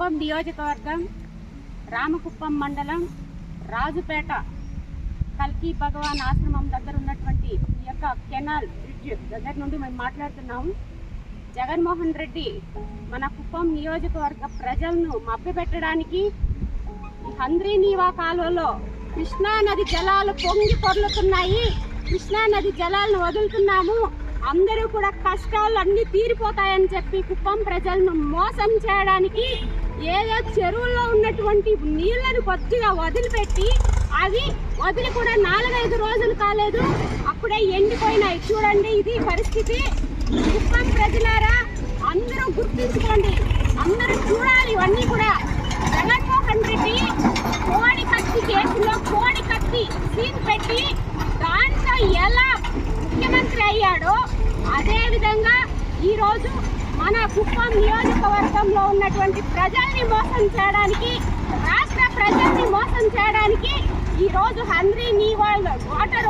కుప్పం నియోజకవర్గం రామకుప్పం మండలం రాజుపేట కల్కి భగవాన్ ఆశ్రమం దగ్గర ఉన్నటువంటి ఈ యొక్క కెనాల్ బ్రిడ్జ్ దగ్గర నుండి మేము మాట్లాడుతున్నాము. జగన్మోహన్ రెడ్డి మన కుప్పం నియోజకవర్గ ప్రజలను మభ్యపెట్టడానికి హంద్రీనీవా కాలువలో కృష్ణానది జలాలు పొంగి పొర్లుతున్నాయి, కృష్ణానది జలాలను వదులుతున్నాము, అందరూ కూడా కష్టాలు అన్ని తీరిపోతాయని చెప్పి కుప్పం ప్రజలను మోసం చేయడానికి ఏదో చెరువుల్లో ఉన్నటువంటి నీళ్లను కొద్దిగా వదిలిపెట్టి అవి వదిలి కూడా 4-5 రోజులు కాలేదు, అప్పుడే ఎండిపోయినాయి. చూడండి, ఇది పరిస్థితి. కుప్పం ప్రజలారా అందరూ గుర్తించుకోండి, అందరూ చూడాలి. ఇవన్నీ కూడా జగన్మోహన్ రెడ్డి కోడి కత్తి కేసులో కోడి కత్తి సీన్ పెట్టి దాంట్లో ఎలా ముఖ్యమంత్రి అయ్యాడో అదే విధంగా ఈరోజు మన కుప్పం నియోజకవర్గంలో ఉన్నటువంటి ప్రజల్ని మోసం చేయడానికి, రాష్ట్ర ప్రజల్ని మోసం చేయడానికి ఈరోజు హంద్రీనీవా వాటర్